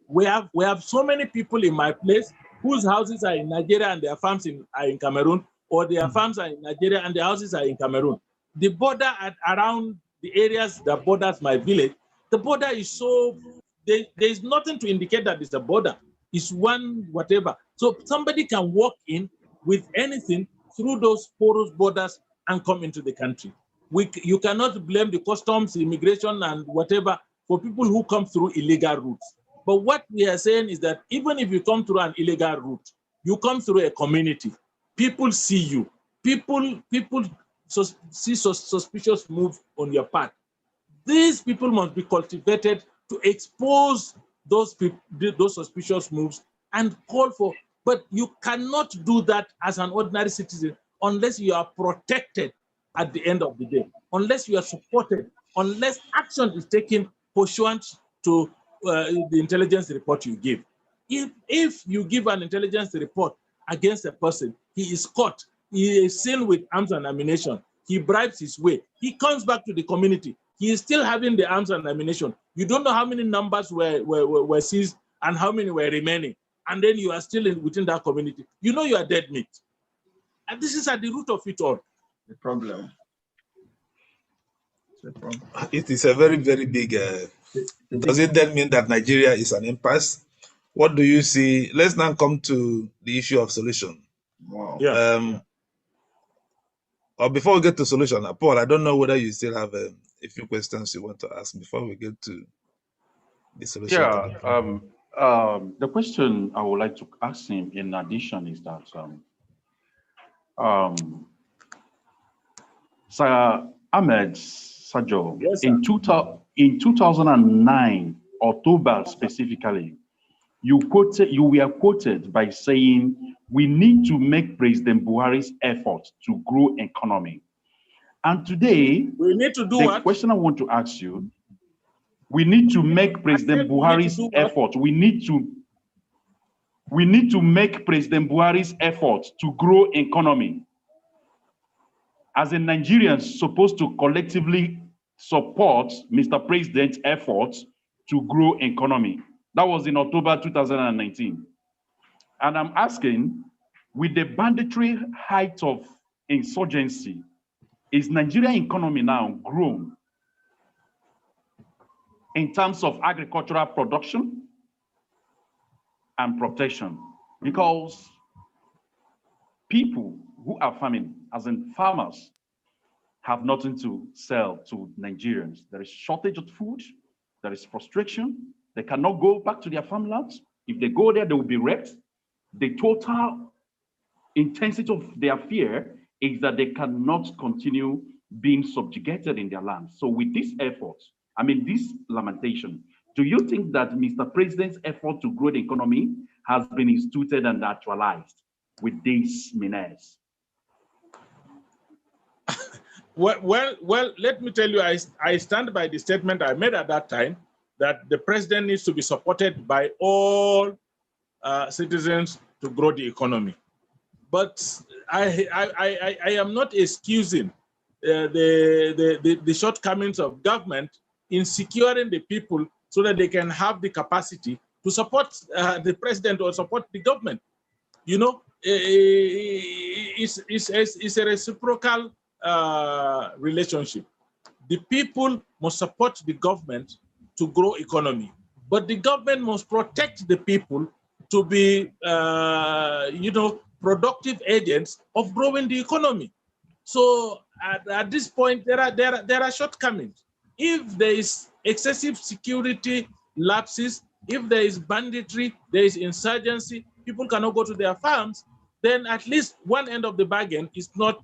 Speaker 3: we have so many people in my place whose houses are in Nigeria and their farms are in Cameroon, or their farms are in Nigeria and their houses are in Cameroon. The border around the areas that borders my village, the border is so, there is nothing to indicate that it's a border. It's one whatever. So somebody can walk in with anything through those porous borders and come into the country. You cannot blame the customs, immigration, and whatever for people who come through illegal routes. But what we are saying is that even if you come through an illegal route, you come through a community, people see you, people see suspicious move on your part. These people must be cultivated to expose those suspicious moves and call for, but you cannot do that as an ordinary citizen unless you are protected at the end of the day, unless you are supported, unless action is taken pursuant to the intelligence report you give. If you give an intelligence report against a person, he is caught, he is seen with arms and ammunition, he bribes his way, he comes back to the community, he is still having the arms and ammunition. You don't know how many numbers were seized and how many were remaining, and then you are still within that community. You know you are dead meat. And this is at the root of it all.
Speaker 5: The problem.
Speaker 1: It is a very, very big. Does it then mean that Nigeria is an impasse? What do you see? Let's now come to the issue of solution.
Speaker 5: Wow.
Speaker 3: Yeah.
Speaker 1: Or before we get to solution, Paul, I don't know whether you still have a few questions you want to ask before we get to the solution.
Speaker 4: Yeah. The question I would like to ask him in addition is that Sir Ahmad Sajoh,
Speaker 3: yes,
Speaker 4: in 2009, October specifically, you were quoted by saying, we need to make President Buhari's effort to grow economy. And today,
Speaker 3: we need to do
Speaker 4: the
Speaker 3: what?
Speaker 4: question I want to ask you, we need to make President Buhari's effort. We need to make President Buhari's effort to grow economy. As a Nigerians supposed to collectively support Mr. President's efforts to grow economy. That was in October 2019. And I'm asking, with the banditry height of insurgency, is Nigerian economy now grown in terms of agricultural production and protection? Because people who are farming, as in farmers, have nothing to sell to Nigerians. There is shortage of food, there is frustration, they cannot go back to their farmlands. If they go there, they will be wrecked. The total intensity of their fear is that they cannot continue being subjugated in their land. So with this effort, this lamentation, do you think that Mr. President's effort to grow the economy has been instituted and actualized with these menace?
Speaker 3: Well, let me tell you, I stand by the statement I made at that time that the president needs to be supported by all citizens to grow the economy. But I am not excusing the shortcomings of government in securing the people so that they can have the capacity to support the president or support the government. You know, it's a reciprocal relationship. The people must support the government to grow economy, but the government must protect the people to be, you know, productive agents of growing the economy. So at this point, there are shortcomings. If there is excessive security lapses, if there is banditry, there is insurgency, people cannot go to their farms, then at least one end of the bargain is not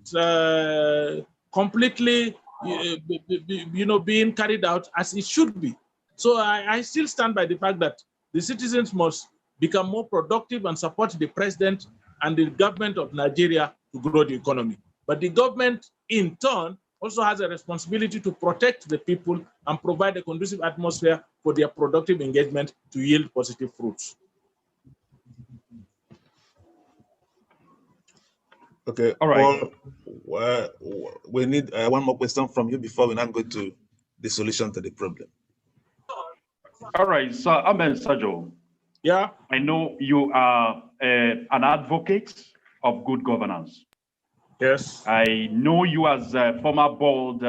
Speaker 3: completely, you know, being carried out as it should be. So I still stand by the fact that the citizens must become more productive and support the president and the government of Nigeria to grow the economy. But the government, in turn, also has a responsibility to protect the people and provide a conducive atmosphere for their productive engagement to yield positive fruits.
Speaker 1: Okay,
Speaker 4: All right.
Speaker 1: Paul, we need one more question from you before we now go to the solution to the problem.
Speaker 4: All right, so Ahmad Sajoh.
Speaker 3: Yeah.
Speaker 4: I know you are an advocate of good governance.
Speaker 3: Yes.
Speaker 4: I know you as a former board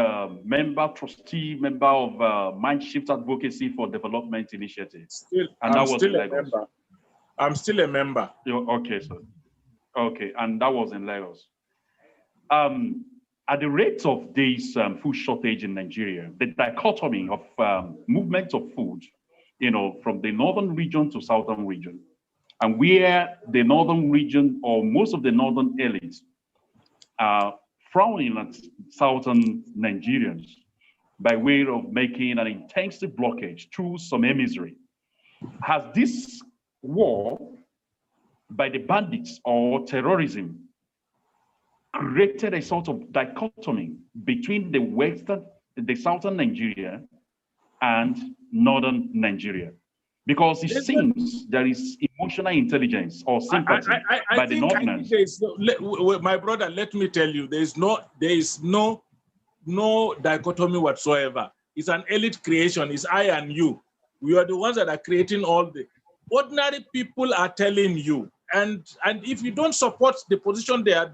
Speaker 4: member, trustee, member of Mindshift Advocacy for Development Initiative.
Speaker 3: I'm still a member. I'm still a member.
Speaker 4: Okay, sir. Okay, and that was in Lagos. At the rate of this food shortage in Nigeria, the dichotomy of movement of food, you know, from the northern region to southern region, and where the northern region or most of the northern elites are frowning at southern Nigerians by way of making an intensive blockage through some emissary. Has this war by the bandits or terrorism created a sort of dichotomy between the southern Nigeria and northern Nigeria? Because it seems there is emotional intelligence or sympathy by the northerners.
Speaker 3: My brother, let me tell you, there is no dichotomy whatsoever. It's an elite creation. It's I and you. We are the ones that are creating all the ordinary people are telling you. And if you don't support the position they are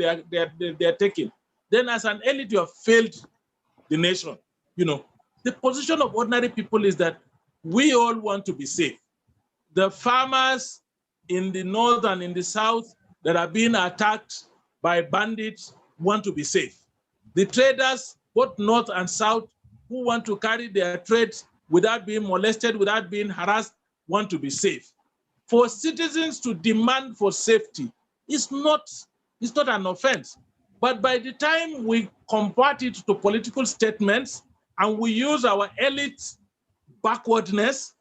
Speaker 3: taking, then as an elite you have failed the nation. You know, the position of ordinary people is that we all want to be safe. The farmers in the north and in the south that are being attacked by bandits want to be safe. The traders, both north and south, who want to carry their trades without being molested, without being harassed, want to be safe. For citizens to demand for safety is not an offense. But by the time we convert it to political statements and we use our elite backwardness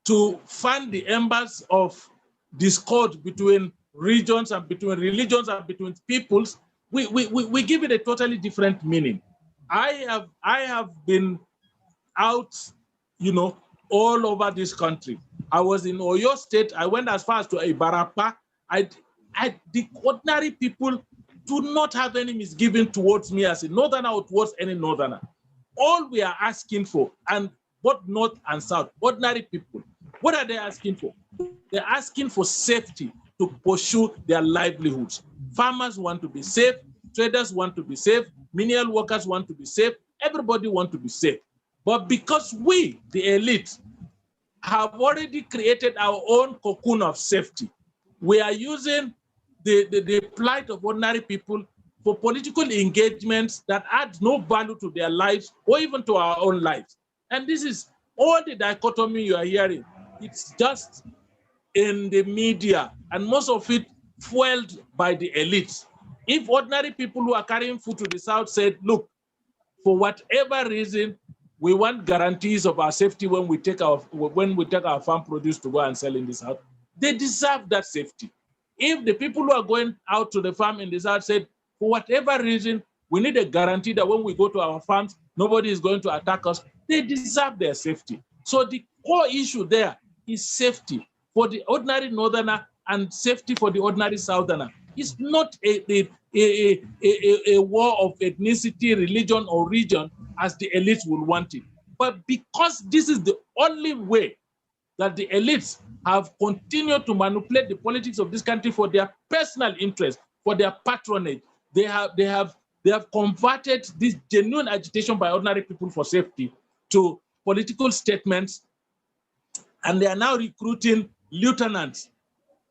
Speaker 3: to fan the embers of discord between regions and between religions and between peoples, we give it a totally different meaning. I have been out, you know, all over this country. I was in Oyo State. I went as far as to Ibarapa. The ordinary people do not have any misgiving towards me as a northerner or towards any northerner. All we are asking for, and both north and south, ordinary people, what are they asking for? They're asking for safety to pursue their livelihoods. Farmers want to be safe, traders want to be safe, menial workers want to be safe, everybody wants to be safe. But because we, the elite, have already created our own cocoon of safety, we are using the plight of ordinary people for political engagements that add no value to their lives or even to our own lives. And this is all the dichotomy you are hearing. It's just in the media, and most of it fueled by the elites. If ordinary people who are carrying food to the south said, look, for whatever reason, we want guarantees of our safety when we take our farm produce to go and sell in the south, they deserve that safety. If the people who are going out to the farm in the south said, for whatever reason, we need a guarantee that when we go to our farms, nobody is going to attack us, they deserve their safety. So the core issue there is safety for the ordinary northerner and safety for the ordinary southerner. It's not a war of ethnicity, religion, or region as the elites will want it. But because this is the only way that the elites have continued to manipulate the politics of this country for their personal interest, for their patronage, they have converted this genuine agitation by ordinary people for safety to political statements, and they are now recruiting lieutenants,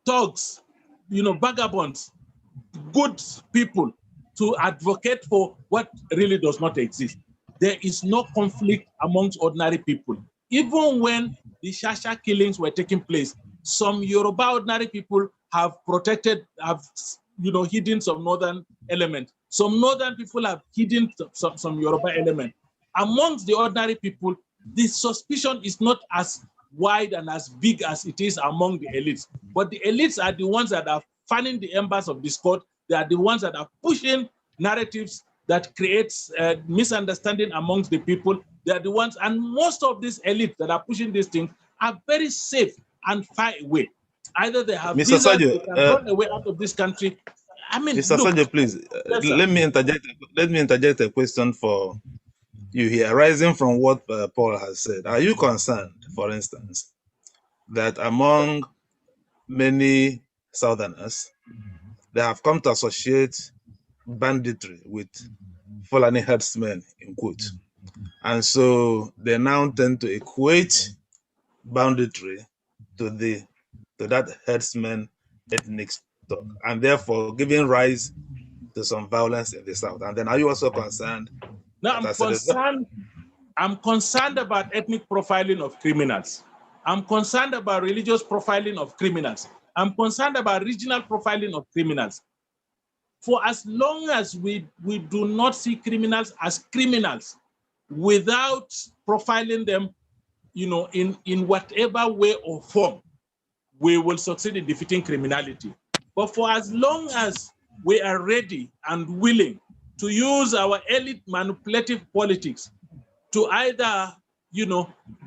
Speaker 3: thugs, vagabonds, good people to advocate for what really does not exist. There is no conflict amongst ordinary people. Even when the Shasha killings were taking place, some Yoruba ordinary people have hidden some northern element. Some northern people have hidden some Yoruba element. Amongst the ordinary people, the suspicion is not as wide and as big as it is among the elites. But the elites are the ones that are fanning the embers of discord. They are the ones that are pushing narratives that creates misunderstanding amongst the people. They are the ones, and most of these elites that are pushing these things are very safe and far away. Either they have
Speaker 1: Mr.
Speaker 3: visas,
Speaker 1: Sajoh,
Speaker 3: they can run away out of this country. I mean,
Speaker 1: Mr.
Speaker 3: look,
Speaker 1: Sajoh, please,
Speaker 3: yes,
Speaker 1: let me interject a question for you here, arising from what Paul has said. Are you concerned, for instance, that among many Southerners, they have come to associate banditry with Fulani herdsmen, in quote, and so they now tend to equate banditry to that herdsman ethnic stock, and therefore giving rise to some violence in the South? And then are you also concerned?
Speaker 3: Now I'm concerned about ethnic profiling of criminals. I'm concerned about religious profiling of criminals. I'm concerned about regional profiling of criminals. For as long as we do not see criminals as criminals without profiling them, in whatever way or form, we will succeed in defeating criminality. But for as long as we are ready and willing to use our elite manipulative politics to either,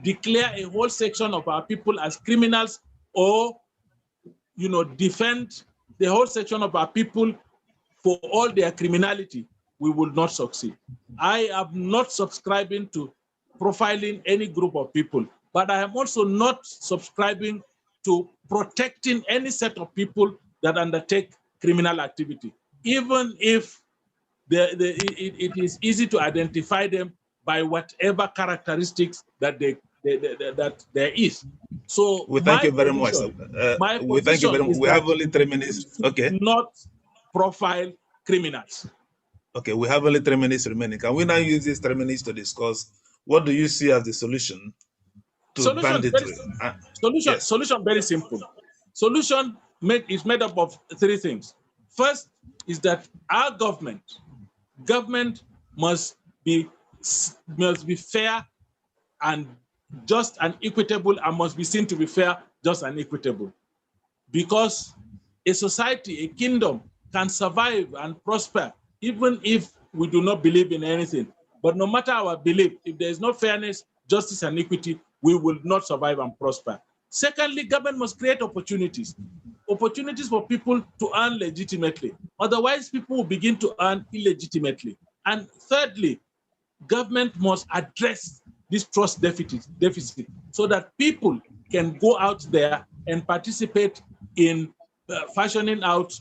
Speaker 3: declare a whole section of our people as criminals, or, defend the whole section of our people for all their criminality, we will not succeed. I am not subscribing to profiling any group of people, but I am also not subscribing to protecting any set of people that undertake criminal activity, even if it is easy to identify them by whatever characteristics that there is. So
Speaker 1: we thank you very much. We thank you very much. We have only 3 minutes. Okay.
Speaker 3: Not profile criminals.
Speaker 1: Okay, we have only 3 minutes remaining. Can we now use these 3 minutes to discuss what do you see as the solution to banditry?
Speaker 3: Solution very simple. Solution is made up of 3 things. First is that our government must be fair and just and equitable, and must be seen to be fair, just and equitable. Because a society, a kingdom, can survive and prosper even if we do not believe in anything. But no matter our belief, if there is no fairness, justice, and equity, we will not survive and prosper. Secondly, government must create opportunities for people to earn legitimately. Otherwise, people will begin to earn illegitimately. And thirdly, government must address this trust deficit so that people can go out there and participate in fashioning out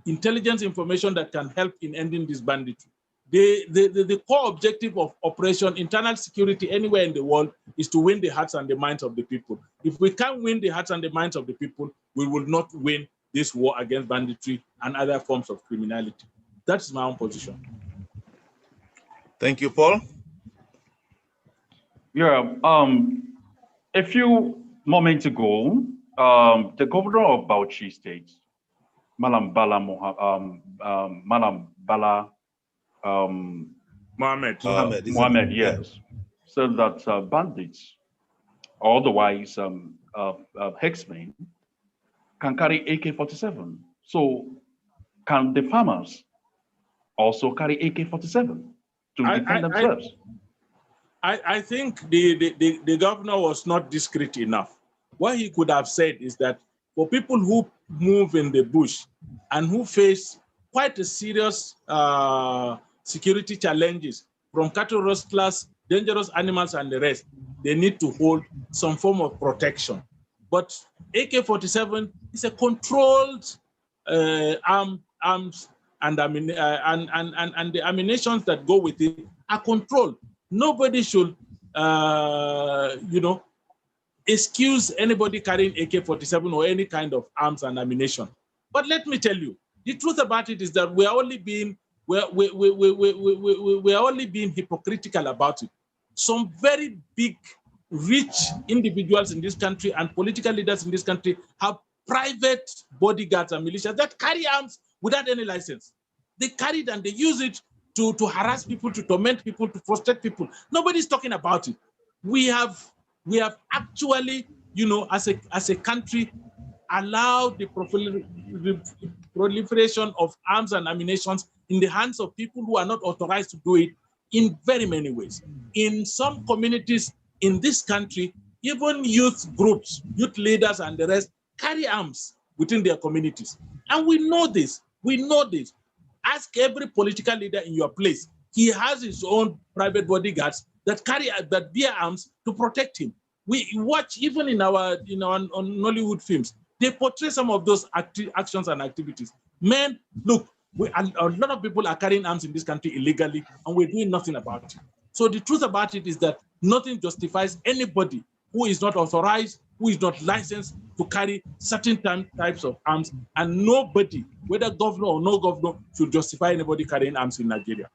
Speaker 3: intelligence information that can help in ending this banditry. The core objective of Operation Internal Security anywhere in the world is to win the hearts and the minds of the people. If we can't win the hearts and the minds of the people, we will not win this war against banditry and other forms of criminality. That's my own position.
Speaker 1: Thank you, Paul.
Speaker 4: Yeah, a few moments ago, the governor of Bauchi State, Malam Bala Mohammed, yes, said that bandits, or otherwise herdsmen, can carry AK-47. So can the farmers also carry AK-47 to defend themselves?
Speaker 3: I think the governor was not discreet enough. What he could have said is that for people who move in the bush and who face quite a serious security challenges from cattle rustlers, dangerous animals, and the rest, they need to hold some form of protection. But AK-47 is a controlled arms, and the ammunitions that go with it are controlled. Nobody should, excuse anybody carrying AK-47 or any kind of arms and ammunition. But let me tell you, the truth about it is that we are only being hypocritical about it. Some very big, rich individuals in this country and political leaders in this country have private bodyguards and militias that carry arms without any license. They carry it and they use it to harass people, to torment people, to frustrate people. Nobody's talking about it. We have actually, as a country, allowed the proliferation of arms and ammunition in the hands of people who are not authorized to do it in very many ways. In some communities in this country, even youth groups, youth leaders and the rest carry arms within their communities. And we know this. We know this. Ask every political leader in your place. He has his own private bodyguards that bear arms to protect him. We watch even in our on Nollywood films. They portray some of those actions and activities. Men, look, a lot of people are carrying arms in this country illegally, and we're doing nothing about it. So the truth about it is that nothing justifies anybody who is not authorized, who is not licensed to carry certain types of arms, and nobody, whether governor or no governor, should justify anybody carrying arms in Nigeria.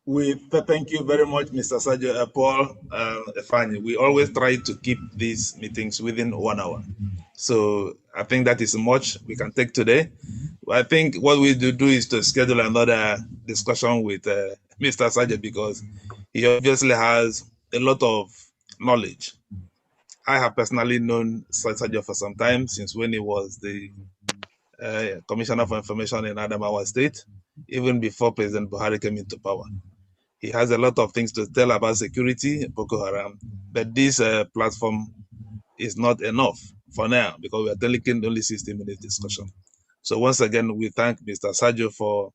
Speaker 1: We thank you very much, Mr. Sajoh, Paul, Efani. We always try to keep these meetings within 1 hour. So I think that is much we can take today. I think what we do is to schedule another discussion with Mr. Sajoh, because he obviously has a lot of knowledge. I have personally known Sajoh for some time, since when he was the Commissioner for Information in Adamawa State, even before President Buhari came into power. He has a lot of things to tell about security, Boko Haram, but this platform is not enough for now, because we are taking only 60-minute discussion. So once again, we thank Mr. Sajoh for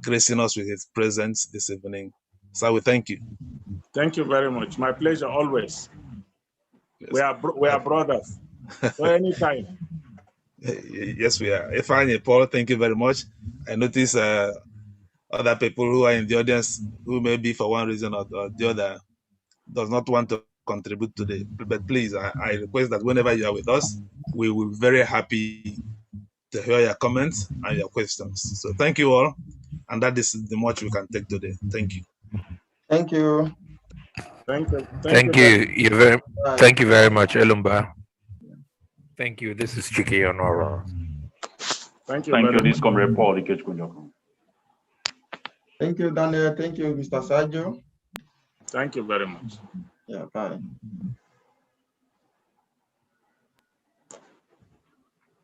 Speaker 1: gracing us with his presence this evening. So we thank you.
Speaker 3: Thank you very much. My pleasure always. Yes. We are brothers. So anytime.
Speaker 1: Yes, we are. Efani, Paul, thank you very much. I notice other people who are in the audience who may be for one reason or the other does not want to contribute today. But please, I request that whenever you are with us, we will be very happy to hear your comments and your questions. So thank you all. And that is the much we can take today. Thank you.
Speaker 5: Thank you.
Speaker 3: Thank you.
Speaker 6: Thank you very much, Elumba. Thank you. This is Chiki Honora.
Speaker 4: Thank you. This Comrade Paul Ikechkunjoko.
Speaker 5: Thank you, Daniel. Thank you, Mr. Sajoh.
Speaker 3: Thank you very much.
Speaker 5: Yeah, bye.